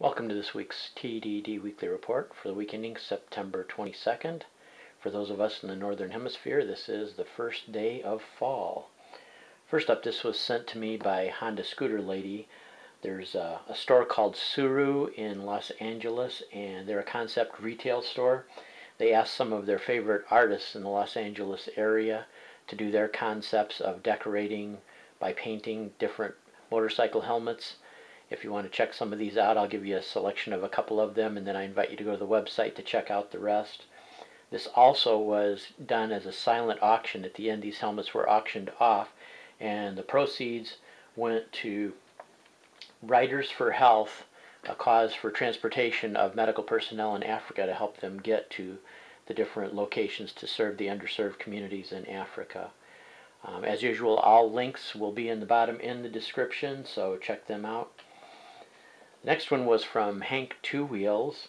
Welcome to this week's TDD Weekly Report for the week ending September 22nd. For those of us in the Northern Hemisphere, this is the first day of fall. First up, this was sent to me by Honda Scooter Lady. There's a store called Suru in Los Angeles, and they're a concept retail store. They asked some of their favorite artists in the Los Angeles area to do their concepts of decorating by painting different motorcycle helmets. If you want to check some of these out, I'll give you a selection of a couple of them, and then I invite you to go to the website to check out the rest. This also was done as a silent auction. At the end, these helmets were auctioned off, and the proceeds went to Riders for Health, a cause for transportation of medical personnel in Africa to help them get to the different locations to serve the underserved communities in Africa. As usual, all links will be in the bottom in the description, so check them out. Next one was from Hank Two Wheels.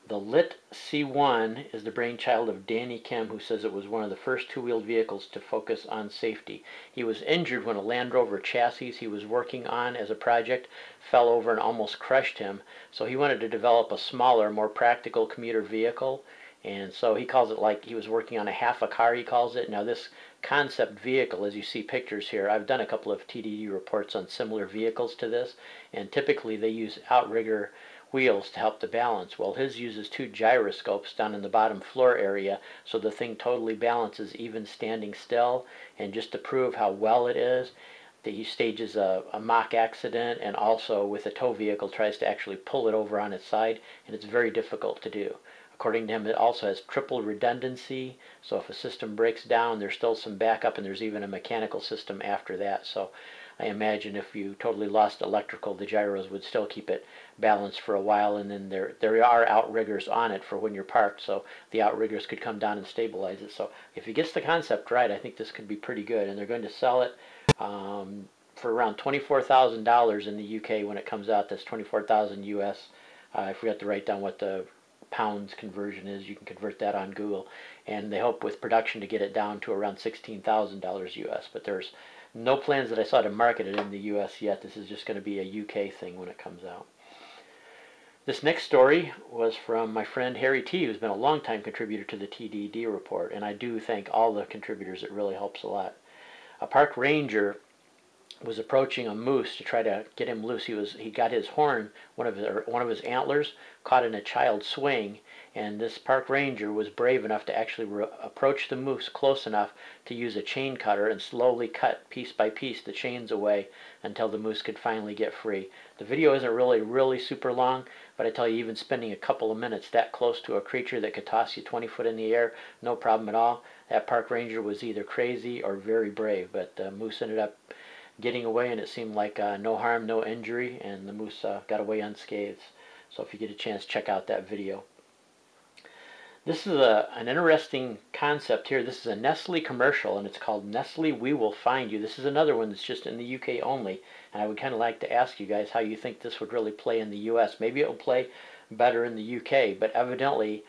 The Lit C1 is the brainchild of Danny Kim, who says it was one of the first two-wheeled vehicles to focus on safety. He was injured when a Land Rover chassis he was working on as a project fell over and almost crushed him, so he wanted to develop a smaller, more practical commuter vehicle, and so he calls it like he was working on a half a car, he calls it. Now this concept vehicle, as you see pictures here, I've done a couple of TDD reports on similar vehicles to this, and typically they use outrigger wheels to help the balance. Well, his uses two gyroscopes down in the bottom floor area, so the thing totally balances even standing still. And just to prove how well it is, he stages a mock accident, and also with a tow vehicle tries to actually pull it over on its side, and it's very difficult to do. According to him, it also has triple redundancy, so if a system breaks down, there's still some backup, and there's even a mechanical system after that. So I imagine if you totally lost electrical, the gyros would still keep it balanced for a while, and then there are outriggers on it for when you're parked, so the outriggers could come down and stabilize it. So if he gets the concept right, I think this could be pretty good, and they're going to sell it for around $24,000 in the UK when it comes out. That's 24,000 US. I forgot to write down what the pounds conversion is. You can convert that on Google, and they hope with production to get it down to around $16,000 US, but there's no plans that I saw to market it in the US yet. This is just going to be a UK thing when it comes out. This next story was from my friend Harry T, who's been a long-time contributor to the TDD report, and I do thank all the contributors. It really helps a lot. A park ranger was approaching a moose to try to get him loose. He got his horn, one of his antlers, caught in a child swing, and this park ranger was brave enough to actually approach the moose close enough to use a chain cutter and slowly cut piece by piece the chains away until the moose could finally get free. The video isn't really super long, but I tell you, even spending a couple of minutes that close to a creature that could toss you 20 foot in the air, no problem at all. That park ranger was either crazy or very brave, but the moose ended up getting away, and it seemed like no harm, no injury, and the moose got away unscathed. So if you get a chance, check out that video. This is an interesting concept here. This is a Nestle commercial, and it's called Nestle We Will Find You. This is another one that's just in the UK only, and I would kind of like to ask you guys how you think this would really play in the US. Maybe it will play better in the UK, but evidently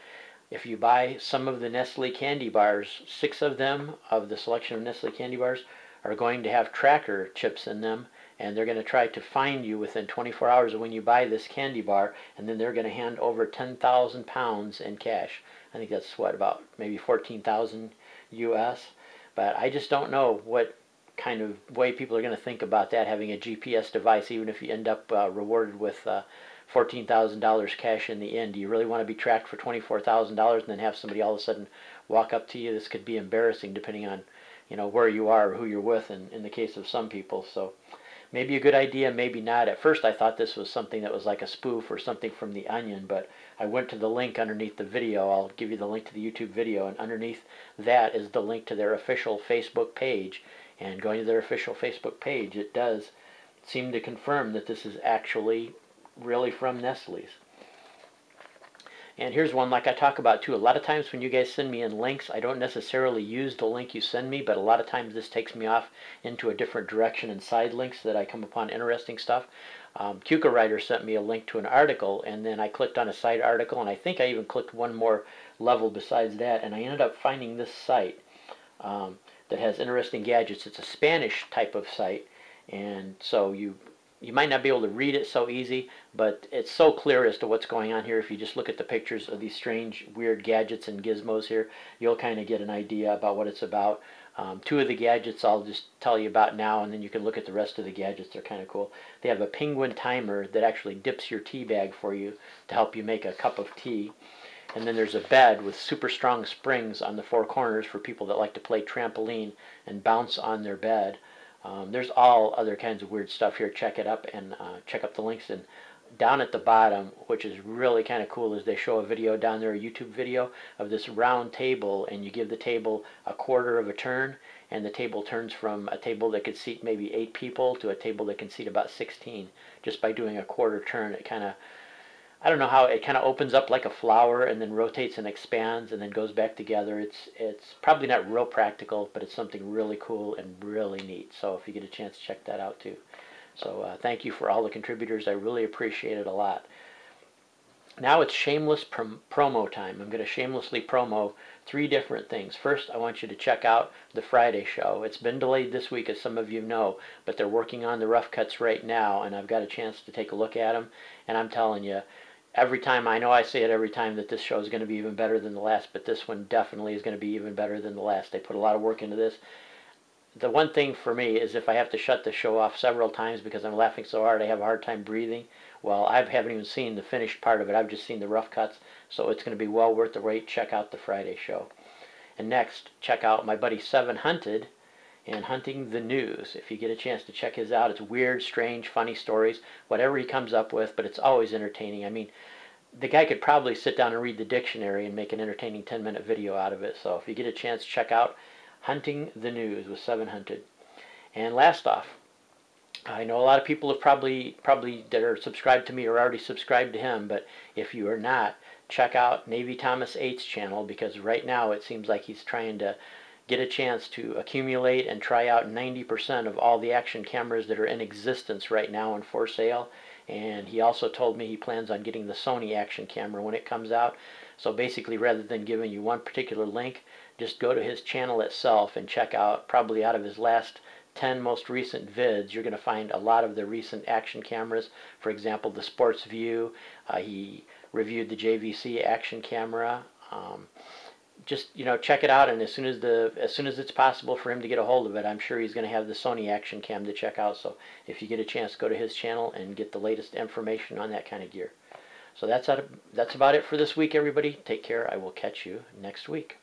if you buy some of the Nestle candy bars, 6 of them of the selection of Nestle candy bars are going to have tracker chips in them, and they're going to try to find you within 24 hours of when you buy this candy bar, and then they're going to hand over 10,000 pounds in cash. I think that's what, about maybe 14,000 US, but I just don't know what kind of way people are going to think about that, having a GPS device, even if you end up rewarded with $14,000 cash in the end. Do you really want to be tracked for $24,000 and then have somebody all of a sudden walk up to you? This could be embarrassing depending on where you are or who you're with in the case of some people. So maybe a good idea, maybe not. At first I thought this was something that was like a spoof or something from The Onion, but I went to the link underneath the video. I'll give you the link to the YouTube video, and underneath that is the link to their official Facebook page. And going to their official Facebook page, it does seem to confirm that this is actually really from Nestle's. And here's one like I talk about too. A lot of times when you guys send me in links, I don't necessarily use the link you send me, but a lot of times this takes me off into a different direction and side links that I come upon interesting stuff. Ryder sent me a link to an article, and then I clicked on a side article, and I think I even clicked one more level besides that, and I ended up finding this site that has interesting gadgets. It's a Spanish type of site, and so you you might not be able to read it so easy, but it's so clear as to what's going on here. If you just look at the pictures of these strange, weird gadgets and gizmos here, you'll kind of get an idea about what it's about. Two of the gadgets I'll just tell you about now, and then you can look at the rest of the gadgets. They're kind of cool. They have a penguin timer that actually dips your tea bag for you to help you make a cup of tea. And then there's a bed with super strong springs on the four corners for people that like to play trampoline and bounce on their bed. There's all other kinds of weird stuff here. Check it up and check up the links. And down at the bottom, which is really kind of cool, is they show a video down there, a YouTube video of this round table, and you give the table a quarter of a turn, and the table turns from a table that could seat maybe 8 people to a table that can seat about 16 just by doing a quarter turn. It kind of, I don't know how, it kind of opens up like a flower and then rotates and expands and then goes back together. It's probably not real practical, but it's something really cool and really neat. So if you get a chance, check that out too. So thank you for all the contributors. I really appreciate it a lot. Now it's shameless promo time. I'm going to shamelessly promo 3 different things. First, I want you to check out the Friday show. It's been delayed this week, as some of you know, but they're working on the rough cuts right now, and I've got a chance to take a look at them. And I'm telling you, every time, I know I say it every time, that this show is going to be even better than the last, but this one definitely is going to be even better than the last. They put a lot of work into this. The one thing for me is if I have to shut the show off several times because I'm laughing so hard I have a hard time breathing, well, I haven't even seen the finished part of it. I've just seen the rough cuts, so it's going to be well worth the wait. Check out the Friday show. And next, check out my buddy Seven Hunted and Hunting the News. If you get a chance to check his out, it's weird, strange, funny stories, whatever he comes up with, but it's always entertaining. I mean, the guy could probably sit down and read the dictionary and make an entertaining 10-minute video out of it. So if you get a chance, check out Hunting the News with Seven Hunted. And last off, I know a lot of people have probably that are subscribed to me are already subscribed to him, but if you are not, check out Navy Thomas 8's channel, because right now it seems like he's trying to get a chance to accumulate and try out 90% of all the action cameras that are in existence right now and for sale. And he also told me he plans on getting the Sony action camera when it comes out. So basically, rather than giving you one particular link, just go to his channel itself and check out, probably out of his last 10 most recent vids, you're going to find a lot of the recent action cameras. For example, the Sports View. He reviewed the JVC action camera. Just, you know, check it out, and as soon as it's possible for him to get a hold of it, I'm sure he's going to have the Sony action cam to check out. So if you get a chance, go to his channel and get the latest information on that kind of gear. So that's about it for this week, everybody. Take care. I will catch you next week.